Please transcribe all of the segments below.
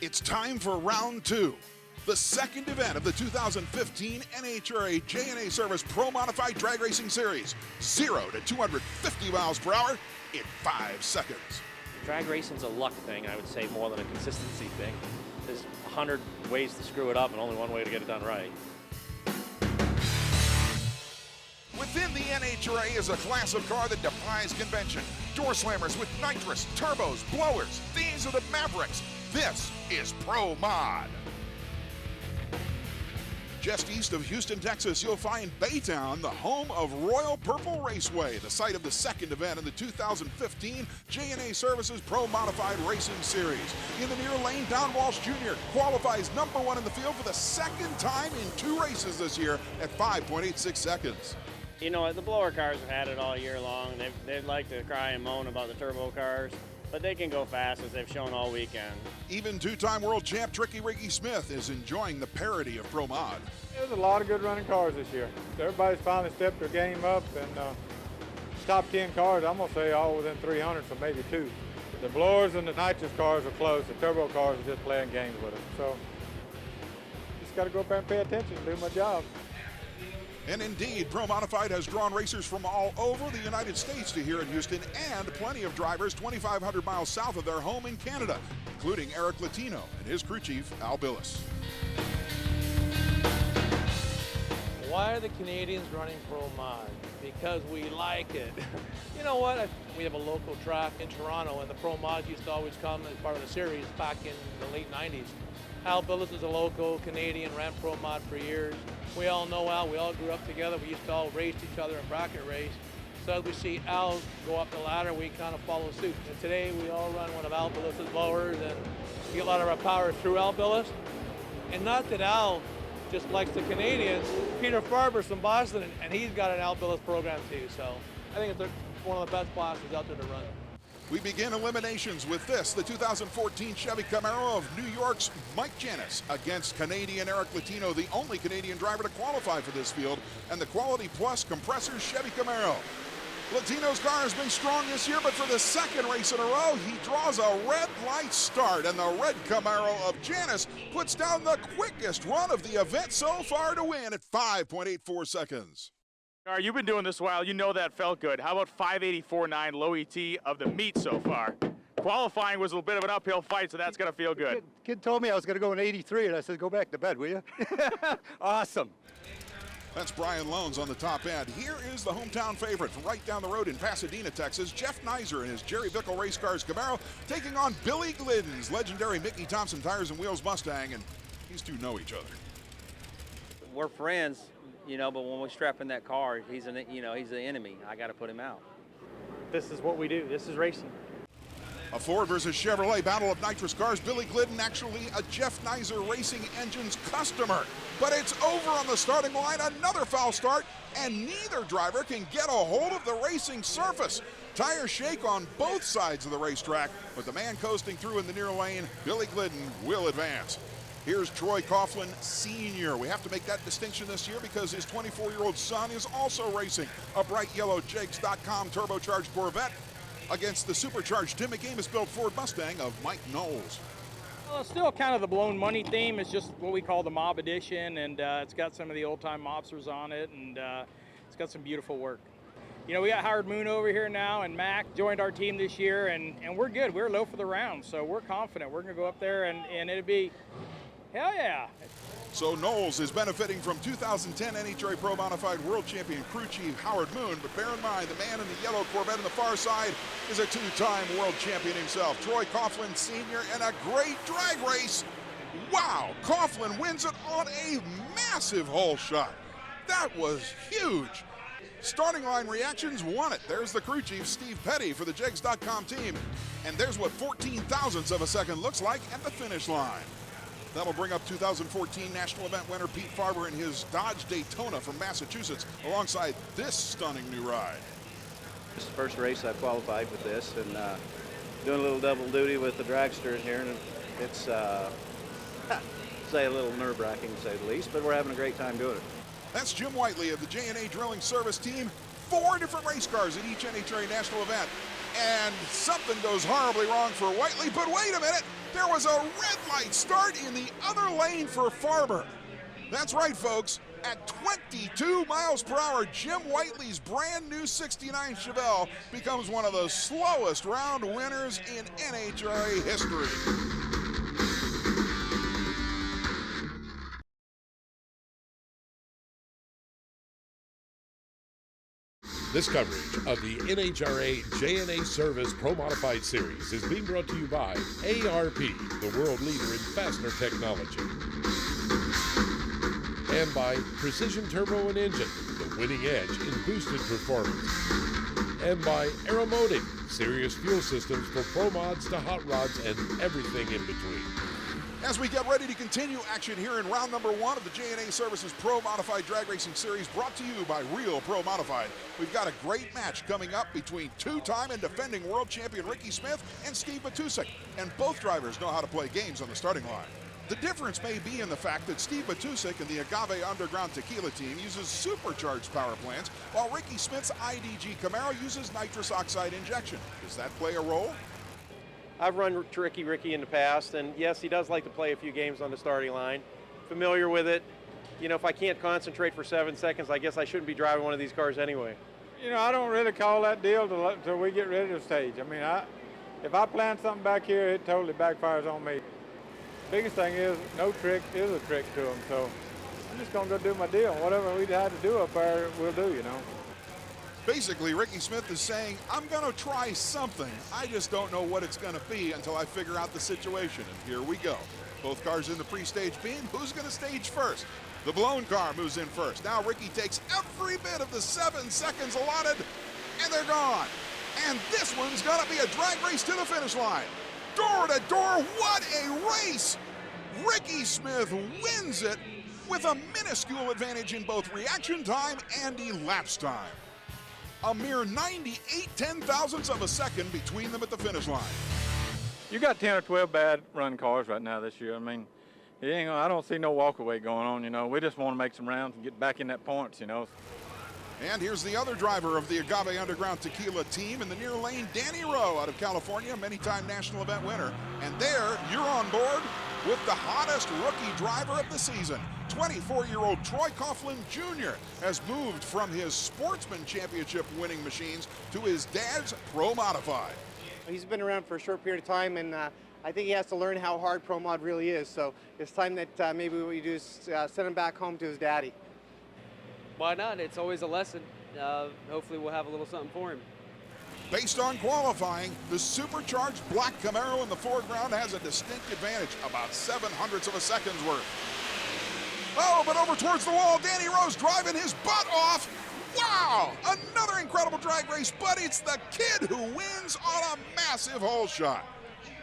It's time for round two, the second event of the 2015 NHRA J&A Service Pro Modified Drag Racing Series. 0 to 250 miles per hour in 5 seconds. Drag racing's a luck thing, I would say, more than a consistency thing. There's 100 ways to screw it up and only one way to get it done right. Within the NHRA is a class of car that defies convention. Door slammers with nitrous, turbos, blowers. These are the Mavericks. This is Pro Mod. Just east of Houston, Texas, you'll find Baytown, the home of Royal Purple Raceway, the site of the second event in the 2015 J&A Services Pro Modified Racing Series. In the near lane, Don Walsh Jr. qualifies #1 in the field for the second time in 2 races this year at 5.86 seconds. You know, the blower cars have had it all year long. They'd like to cry and moan about the turbo cars, but they can go fast, as they've shown all weekend. Even 2-time world champ Tricky Ricky Smith is enjoying the parody of Pro Mod. There's a lot of good running cars this year. Everybody's finally stepped their game up, and top 10 cars, I'm gonna say all within 300, so maybe 2. The blowers and the nitrous cars are close. The turbo cars are just playing games with them. So just gotta go up there and pay attention and do my job. And indeed, Pro Modified has drawn racers from all over the United States to here in Houston, and plenty of drivers 2,500 miles south of their home in Canada, including Eric Latino and his crew chief, Al Billis. Why are the Canadians running Pro Mod? Because we like it. You know what? We have a local track in Toronto, and the Pro Mods used to always come as part of the series back in the late 90s. Al Billis is a local Canadian, ran Pro Mod for years. We all know Al, we all grew up together. We used to all race each other in bracket race. So as we see Al go up the ladder, we kind of follow suit. And today we all run one of Al Billis's blowers, and we get a lot of our power through Al Billis. And not that Al just likes the Canadians. Peter Farber's from Boston, and he's got an Al Billis program too. So I think it's one of the best classes out there to run. We begin eliminations with this, the 2014 Chevy Camaro of New York's Mike Janis against Canadian Eric Latino, the only Canadian driver to qualify for this field, and the Quality Plus Compressors Chevy Camaro. Latino's car has been strong this year, but for the second race in a row, he draws a red light start, and the red Camaro of Janis puts down the quickest run of the event so far to win at 5.84 seconds. You've been doing this a while. You know that felt good. How about 5.84.9 low ET of the meet so far? Qualifying was a little bit of an uphill fight, so that's going to feel good. Kid told me I was going to go in 83, and I said, go back to bed, will you? Awesome. That's Brian Lones on the top end. Here is the hometown favorite from right down the road in Pasadena, Texas, Jeff Nizer and his Jerry Bickle Race Cars Camaro, taking on Billy Glidden's legendary Mickey Thompson Tires and Wheels Mustang, and these two know each other. We're friends, you know, but when we strap in that car, he's the enemy. I got to put him out. This is what we do. This is racing. A Ford versus Chevrolet battle of nitrous cars. Billy Glidden actually a Jeff Nizer Racing Engines customer. But it's over on the starting line. Another foul start, and neither driver can get a hold of the racing surface. Tires shake on both sides of the racetrack, but the man coasting through in the near lane, Billy Glidden, will advance. Here's Troy Coughlin Sr. We have to make that distinction this year because his 24-year-old son is also racing a bright yellow Jegs.com turbocharged Corvette against the supercharged Tim McAmis-built Ford Mustang of Mike Knowles. Well, it's still kind of the blown money theme. It's just what we call the Mob Edition, and it's got some of the old-time mobsters on it, and it's got some beautiful work. You know, we got Howard Moon over here now, and Mac joined our team this year, and we're good. We're low for the round, so we're confident. We're going to go up there, and it'll be, hell yeah. So Knowles is benefiting from 2010 NHRA Pro Modified World Champion crew chief Howard Moon, but bear in mind the man in the yellow Corvette on the far side is a 2-time world champion himself, Troy Coughlin Sr., in a great drag race. Wow, Coughlin wins it on a massive hole shot. That was huge. Starting line reactions won it. There's the crew chief, Steve Petty, for the Jegs.com team. And there's what 14 thousandths of a second looks like at the finish line. That'll bring up 2014 national event winner Pete Farber in his Dodge Daytona from Massachusetts alongside this stunning new ride. This is the first race I qualified with this, and doing a little double duty with the dragster in here, and it's say a little nerve-wracking to say the least, but we're having a great time doing it. That's Jim Whiteley of the J&A Drilling Service Team. 4 different race cars at each NHRA national event. And something goes horribly wrong for Whiteley, but wait a minute, There was a red light start in the other lane for Farmer. That's right, folks. At 22 miles per hour, Jim Whiteley's brand new 69 Chevelle becomes one of the slowest round winners in NHRA history. This coverage of the NHRA JNA Service Pro Modified Series is being brought to you by ARP, the world leader in fastener technology, and by Precision Turbo and Engine, the winning edge in boosted performance, and by Aeromotive, serious fuel systems for pro mods to hot rods and everything in between. As we get ready to continue action here in round number 1 of the JNA Services Pro Modified Drag Racing Series, brought to you by Real Pro Modified, we've got a great match coming up between two-time and defending world champion Ricky Smith and Steve Matusik, and both drivers know how to play games on the starting line. The difference may be in the fact that Steve Matusik and the Agave Underground Tequila team uses supercharged power plants, while Ricky Smith's IDG Camaro uses nitrous oxide injection. Does that play a role? I've run Ricky in the past, and yes, he does like to play a few games on the starting line. Familiar with it. You know, if I can't concentrate for 7 seconds, I guess I shouldn't be driving one of these cars anyway. You know, I don't really call that deal till we get ready to stage. I mean, if I plan something back here, it totally backfires on me. Biggest thing is, no trick is a trick to them, so I'm just gonna go do my deal. Whatever we had to do up there, we'll do, you know. Basically, Ricky Smith is saying, I'm going to try something. I just don't know what it's going to be until I figure out the situation. And here we go. Both cars in the pre-stage beam. Who's going to stage first? The blown car moves in first. Now Ricky takes every bit of the 7 seconds allotted, and they're gone. And this one's going to be a drag race to the finish line. Door to door, what a race! Ricky Smith wins it with a minuscule advantage in both reaction time and elapsed time. A mere 98 ten-thousandths of a second between them at the finish line. You got 10 or 12 bad run cars right now this year. I mean, I don't see no walkaway going on, you know. We just want to make some rounds and get back in that points, you know. And here's the other driver of the Agave Underground Tequila team in the near lane, Danny Rowe out of California, many-time national event winner. And there, you're on board with the hottest rookie driver of the season. 24-year-old Troy Coughlin Jr. has moved from his Sportsman Championship winning machines to his dad's Pro Modified. He's been around for a short period of time, and I think he has to learn how hard Pro Mod really is. So it's time that maybe what we do is send him back home to his daddy. Why not? It's always a lesson. Hopefully we'll have a little something for him. Based on qualifying, the supercharged black Camaro in the foreground has a distinct advantage, about 7/100ths of a second's worth. Oh, but over towards the wall, Danny Rowe's driving his butt off. Wow, another incredible drag race, but it's the kid who wins on a massive hole shot.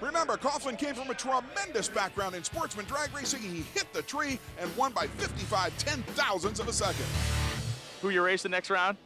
Remember, Coughlin came from a tremendous background in sportsman drag racing. He hit the tree and won by 55 ten-thousandths of a second. Who you race the next round?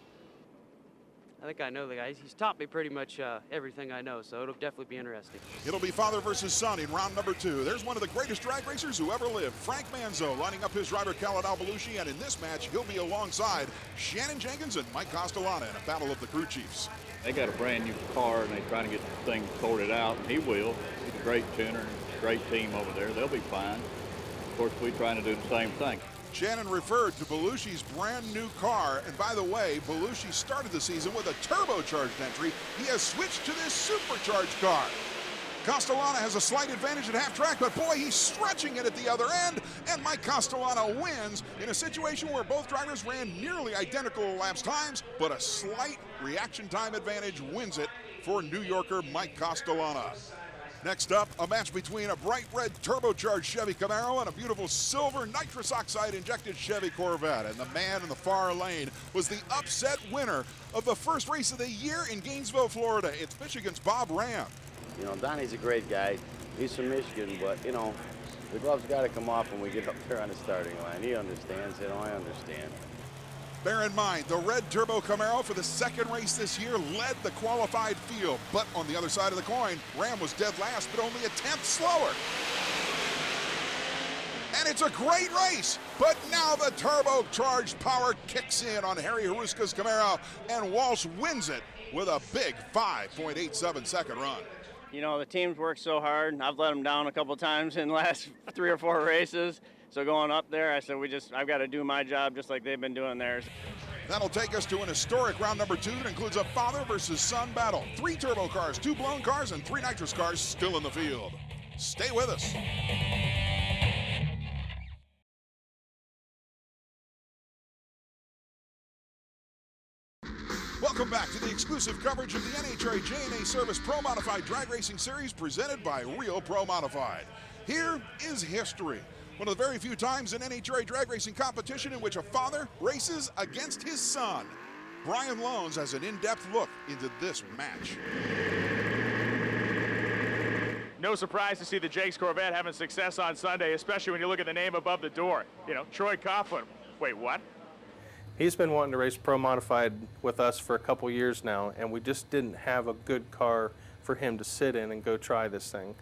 I think I know the guy. He's taught me pretty much everything I know, so it'll definitely be interesting. It'll be father versus son in round number 2. There's one of the greatest drag racers who ever lived, Frank Manzo, lining up his driver Khaled Al-Belushi, and in this match, he'll be alongside Shannon Jenkins and Mike Castellana in a battle of the crew chiefs. They got a brand new car, and they're trying to get the thing sorted out, and he will. He's a great tuner, great team over there. They'll be fine. Of course, we're trying to do the same thing. Shannon referred to Belushi's brand new car, and by the way, Belushi started the season with a turbocharged entry. He has switched to this supercharged car. Castellana has a slight advantage at half track, but boy, he's stretching it at the other end, and Mike Castellana wins in a situation where both drivers ran nearly identical elapsed times, but a slight reaction time advantage wins it for New Yorker Mike Castellana. Next up, a match between a bright red turbocharged Chevy Camaro and a beautiful silver nitrous oxide injected Chevy Corvette. And the man in the far lane was the upset winner of the first race of the year in Gainesville, Florida. It's Michigan's Bob Ram. You know, Donnie's a great guy. He's from Michigan, but, you know, the gloves got to come off when we get up there on the starting line. He understands, you know, I understand. Bear in mind, the red turbo Camaro for the second race this year led the qualified field. But on the other side of the coin, Ram was dead last, but only a tenth slower. And it's a great race, but now the turbocharged power kicks in on Harry Haruska's Camaro, and Walsh wins it with a big 5.87 second run. You know, the team's worked so hard. I've let them down a couple times in the last 3 or 4 races. So going up there, I said, I've got to do my job just like they've been doing theirs. That'll take us to an historic round number 2 that includes a father versus son battle. 3 turbo cars, 2 blown cars, and 3 nitrous cars still in the field. Stay with us. Welcome back to the exclusive coverage of the NHRA J&A Service Pro Modified Drag Racing Series presented by Real Pro Modified. Here is history. One of the very few times in NHRA drag racing competition in which a father races against his son. Brian Loans has an in-depth look into this match. No surprise to see the Jake's Corvette having success on Sunday, especially when you look at the name above the door. You know, Troy Coughlin. Wait, what? He's been wanting to race Pro Modified with us for a couple years now, and we just didn't have a good car for him to sit in and go try this thing.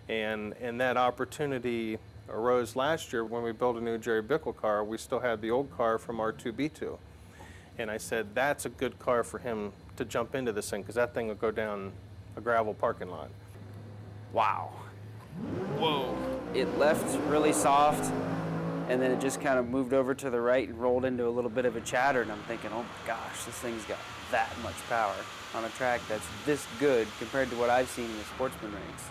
And that opportunity arose last year when we built a new Jerry Bickle car. We still had the old car from R2B2. And I said, that's a good car for him to jump into this thing, because that thing will go down a gravel parking lot. Wow. Whoa. It left really soft, and then it just kind of moved over to the right and rolled into a little bit of a chatter, and I'm thinking, oh gosh, this thing's got that much power on a track that's this good compared to what I've seen in the sportsman rinks.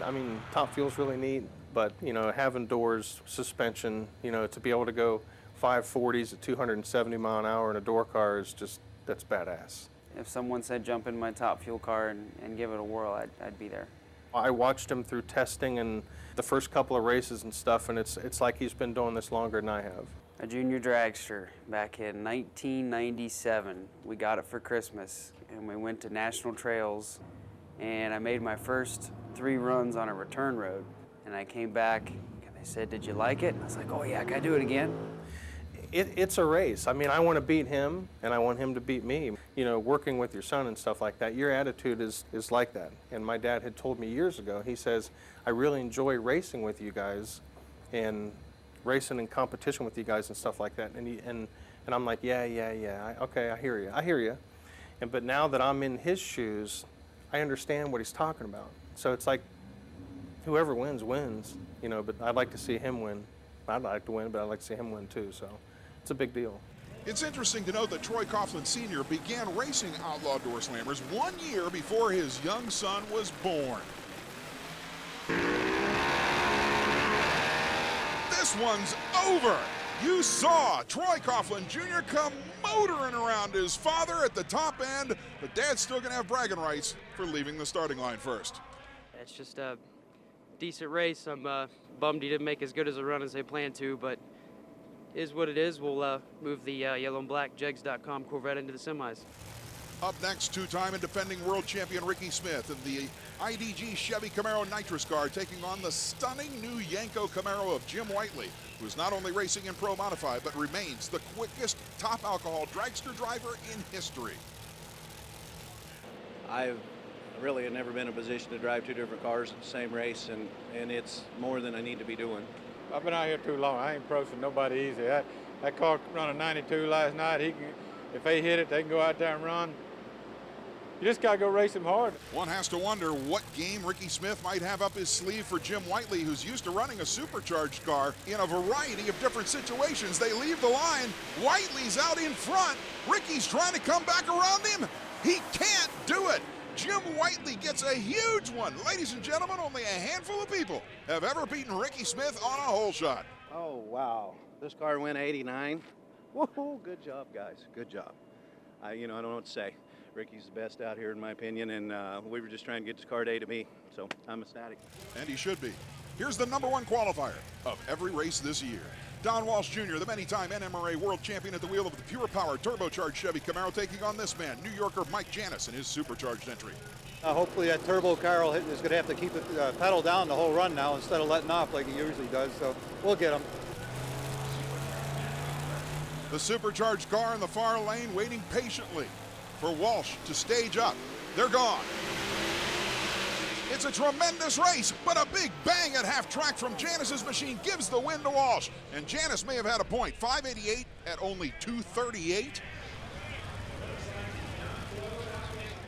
I mean, Top Fuel's really neat, but, you know, having doors, suspension, you know, to be able to go 540s at 270 mile an hour in a door car is just, that's badass. If someone said jump in my Top Fuel car and give it a whirl, I'd be there. I watched him through testing and the first couple of races and stuff, and it's like he's been doing this longer than I have. A junior dragster back in 1997. We got it for Christmas, and we went to National Trails, and I made my first 3 runs on a return road. And I came back, and they said, did you like it? And I was like, oh yeah, can I do it again? It's a race. I mean, I want to beat him, and I want him to beat me. You know, working with your son and stuff like that, your attitude is like that. And my dad had told me years ago, he says, I really enjoy racing with you guys and racing in competition with you guys and stuff like that. And I'm like, yeah. Okay, I hear you. But now that I'm in his shoes, I understand what he's talking about. So it's like, whoever wins, wins. You know, but I'd like to see him win. I'd like to win, but I'd like to see him win too, so it's a big deal. It's interesting to note that Troy Coughlin Sr. began racing Outlaw Door Slammers 1 year before his young son was born. This one's over. You saw Troy Coughlin Jr. come motoring around his father at the top end, but Dad's still going to have bragging rights for leaving the starting line first. It's just a decent race. I'm bummed he didn't make as good as a run as they planned to, but is what it is. We'll move the yellow and black jegs.com Corvette into the semis. Up next, 2-time and defending world champion Ricky Smith in the IDG Chevy Camaro Nitrous car, taking on the stunning new Yanko Camaro of Jim Whiteley, who's not only racing in Pro Modified, but remains the quickest top alcohol dragster driver in history. I've really have never been in a position to drive 2 different cars in the same race, and it's more than I need to be doing. I've been out here too long. I ain't approaching nobody easy. That car running 92 last night. If they hit it, they can go out there and run. You just gotta go race them hard. One has to wonder what game Ricky Smith might have up his sleeve for Jim Whiteley, who's used to running a supercharged car in a variety of different situations. They leave the line. Whiteley's out in front. Ricky's trying to come back around him. He can't do it. Jim Whiteley gets a huge one. Ladies and gentlemen, only a handful of people have ever beaten Ricky Smith on a hole shot. Oh, wow. This car went 89. Woohoo, good job, guys. Good job. I don't know what to say. Ricky's the best out here, in my opinion, and we were just trying to get this car day to me, so I'm ecstatic. And he should be. Here's the #1 qualifier of every race this year. Don Walsh Jr., the many-time NHRA world champion at the wheel of the Pure Power turbocharged Chevy Camaro, taking on this man, New Yorker Mike Janis, in his supercharged entry. Hopefully that turbo car is going to have to keep the pedal down the whole run now instead of letting off like he usually does, so we'll get him. The supercharged car in the far lane waiting patiently for Walsh to stage up. They're gone. It's a tremendous race, but a big bang at half track from Janis's machine gives the win to Walsh. And Janis may have had a point, 588 at only 238.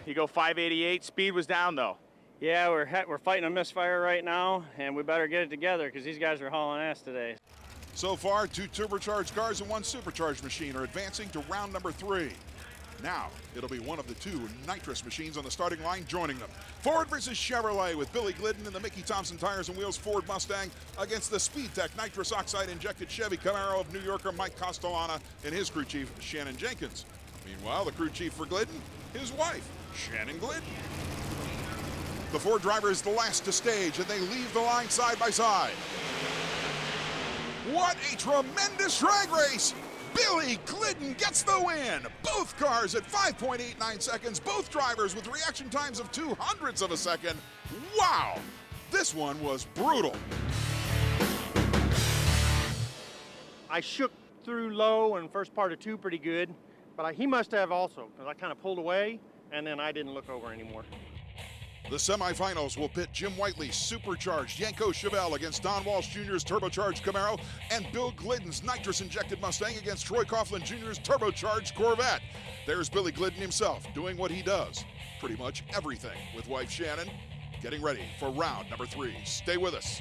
You go 588, speed was down though. Yeah, we're fighting a misfire right now, and we better get it together because these guys are hauling ass today. So far, 2 turbocharged cars and 1 supercharged machine are advancing to round number 3. Now, it'll be one of the 2 nitrous machines on the starting line joining them. Ford versus Chevrolet with Billy Glidden in the Mickey Thompson Tires and Wheels Ford Mustang against the SpeedTech nitrous oxide injected Chevy Camaro of New Yorker Mike Castellana and his crew chief, Shannon Jenkins. Meanwhile, the crew chief for Glidden, his wife, Shannon Glidden. The Ford driver is the last to stage, and they leave the line side by side. What a tremendous drag race! Billy Glidden gets the win! Both cars at 5.89 seconds, both drivers with reaction times of 0.02 of a second. Wow! This one was brutal. I shook through low and first part of 2 pretty good, but he must have also, because I kind of pulled away, and then I didn't look over anymore. The semifinals will pit Jim Whiteley's supercharged Yanko Chevelle against Don Walsh Jr.'s turbocharged Camaro and Bill Glidden's nitrous-injected Mustang against Troy Coughlin Jr.'s turbocharged Corvette. There's Billy Glidden himself doing what he does, pretty much everything, with wife Shannon getting ready for round number 3. Stay with us.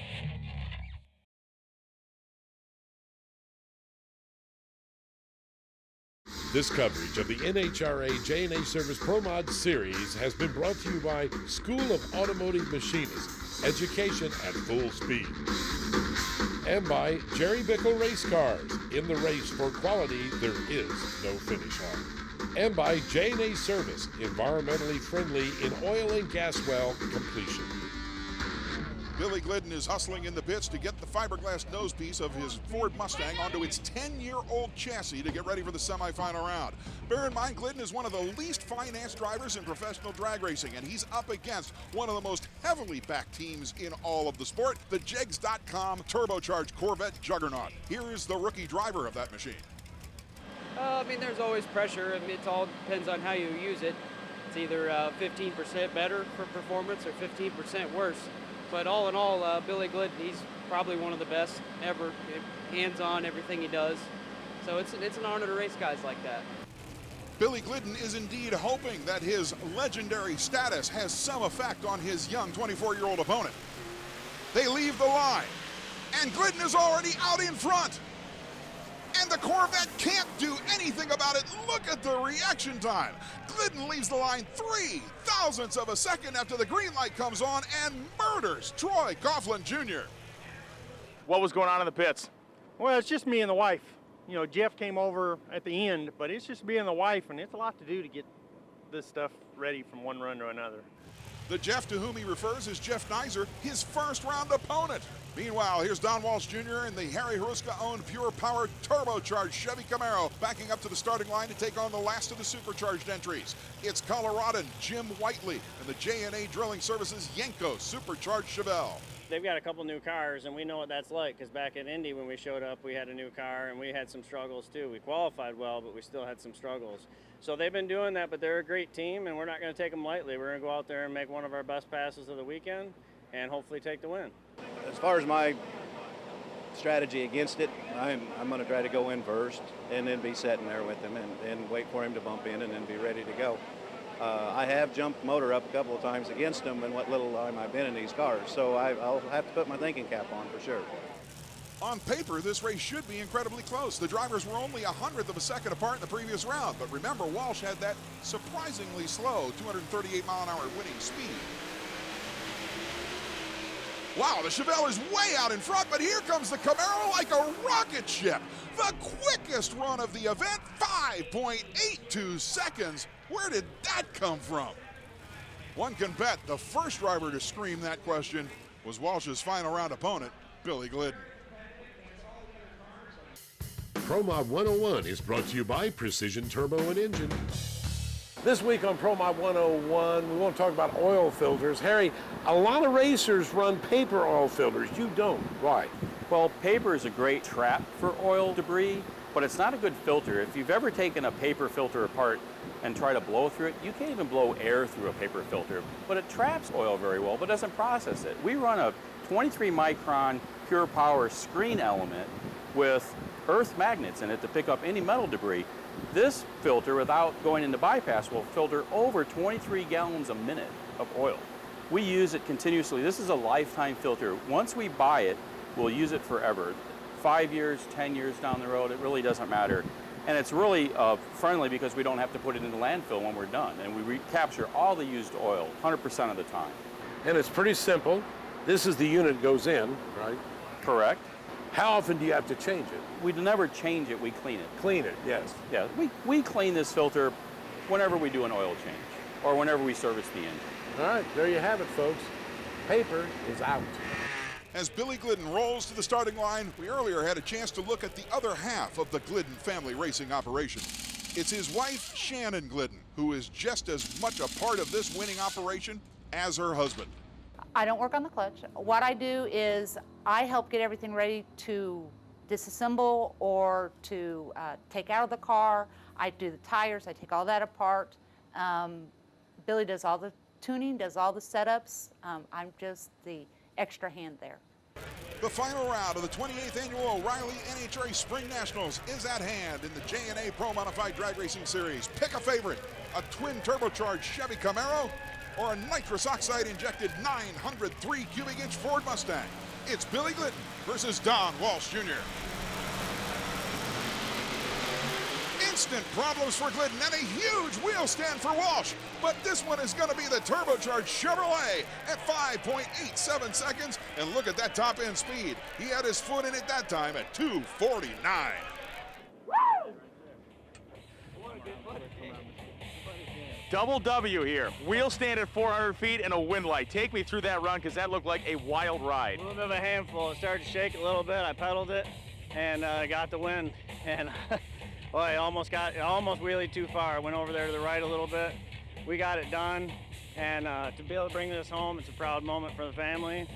This coverage of the NHRA J&A Service Pro Mod Series has been brought to you by School of Automotive Machinists, education at full speed. And by Jerry Bickle Race Cars, in the race for quality, there is no finish line. And by J&A Service, environmentally friendly in oil and gas well completion. Billy Glidden is hustling in the pits to get the fiberglass nose piece of his Ford Mustang onto its 10-year-old chassis to get ready for the semifinal round. Bear in mind, Glidden is one of the least financed drivers in professional drag racing, and he's up against one of the most heavily backed teams in all of the sport, the Jegs.com turbocharged Corvette juggernaut. Here is the rookie driver of that machine. There's always pressure. It all depends on how you use it. It's either 15% better for performance or 15% worse. But all in all, Billy Glidden, he's probably one of the best ever. Hands-on, everything he does. So it's an honor to race guys like that. Billy Glidden is indeed hoping that his legendary status has some effect on his young 24-year-old opponent. They leave the line, and Glidden is already out in front. And the Corvette can't do anything about it. Look at the reaction time. Glidden leaves the line 0.03 of a second after the green light comes on and murders Troy Coughlin Jr. What was going on in the pits? Well, it's just me and the wife. You know, Jeff came over at the end, but it's just me and the wife, and it's a lot to do to get this stuff ready from one run to another. The Jeff to whom he refers is Jeff Nizer, his first-round opponent. Meanwhile, here's Don Walsh Jr. in the Harry Haruska-owned Pure Power turbocharged Chevy Camaro, backing up to the starting line to take on the last of the supercharged entries. It's Coloradan Jim Whiteley and the J&A Drilling Services Yanko supercharged Chevelle. They've got a couple new cars, and we know what that's like, because back at Indy when we showed up, we had a new car, and we had some struggles too. We qualified well, but we still had some struggles. So they've been doing that, but they're a great team, and we're not going to take them lightly. We're going to go out there and make one of our best passes of the weekend, and hopefully take the win. As far as my strategy against it, I'm going to try to go in first and then be sitting there with him and wait for him to bump in and then be ready to go. I have jumped motor up a couple of times against him in what little time I've been in these cars, so I'll have to put my thinking cap on for sure. On paper, this race should be incredibly close. The drivers were only 100th of a second apart in the previous round, but remember, Walsh had that surprisingly slow 238-mile-an-hour winning speed. Wow, the Chevelle is way out in front, but here comes the Camaro like a rocket ship. The quickest run of the event, 5.82 seconds. Where did that come from? One can bet the first driver to scream that question was Walsh's final round opponent, Billy Glidden. Pro Mod 101 is brought to you by Precision Turbo and Engine. This week on Pro Mod 101, we want to talk about oil filters. Harry, a lot of racers run paper oil filters. You don't. Why? Well, paper is a great trap for oil debris, but it's not a good filter. If you've ever taken a paper filter apart and try to blow through it, you can't even blow air through a paper filter, but it traps oil very well, but doesn't process it. We run a 23 micron Pure Power screen element with earth magnets in it to pick up any metal debris. This filter, without going into bypass, will filter over 23 gallons a minute of oil. We use it continuously. This is a lifetime filter. Once we buy it, we'll use it forever. 5 years, 10 years down the road, it really doesn't matter. And it's really friendly because we don't have to put it in the landfill when we're done. And we recapture all the used oil 100% of the time. And it's pretty simple. This is the unit goes in, right? Correct. How often do you have to change it? We never change it, we clean it. Clean it, yes. Yeah, we clean this filter whenever we do an oil change or whenever we service the engine. All right, there you have it, folks. Paper is out. As Billy Glidden rolls to the starting line, we earlier had a chance to look at the other half of the Glidden family racing operation. It's his wife, Shannon Glidden, who is just as much a part of this winning operation as her husband. I don't work on the clutch. What I do is I help get everything ready to disassemble or to take out of the car. I do the tires, I take all that apart. Billy does all the tuning, does all the setups. I'm just the extra hand there. The final round of the 28th Annual O'Reilly NHRA Spring Nationals is at hand in the J&A Pro Modified Drag Racing Series. Pick a favorite, a twin turbocharged Chevy Camaro or a nitrous oxide injected 903 cubic inch Ford Mustang. It's Billy Glidden versus Don Walsh Jr. Instant problems for Glidden and a huge wheel stand for Walsh. But this one is going to be the turbocharged Chevrolet at 5.87 seconds. And look at that top end speed. He had his foot in it that time at 2:49. Double W here. Wheel stand at 400 feet and a wind light. Take me through that run because that looked like a wild ride. A little bit of a handful. It started to shake a little bit. I pedaled it and got the wind. And well, I almost wheelied too far. I went over there to the right a little bit. We got it done. And to be able to bring this home, it's a proud moment for the family.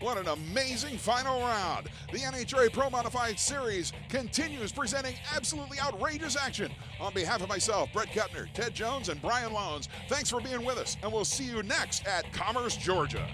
What an amazing final round. The NHRA Pro Modified Series continues presenting absolutely outrageous action. On behalf of myself, Brett Kepner, Ted Jones, and Brian Lones, thanks for being with us, and we'll see you next at Commerce, Georgia.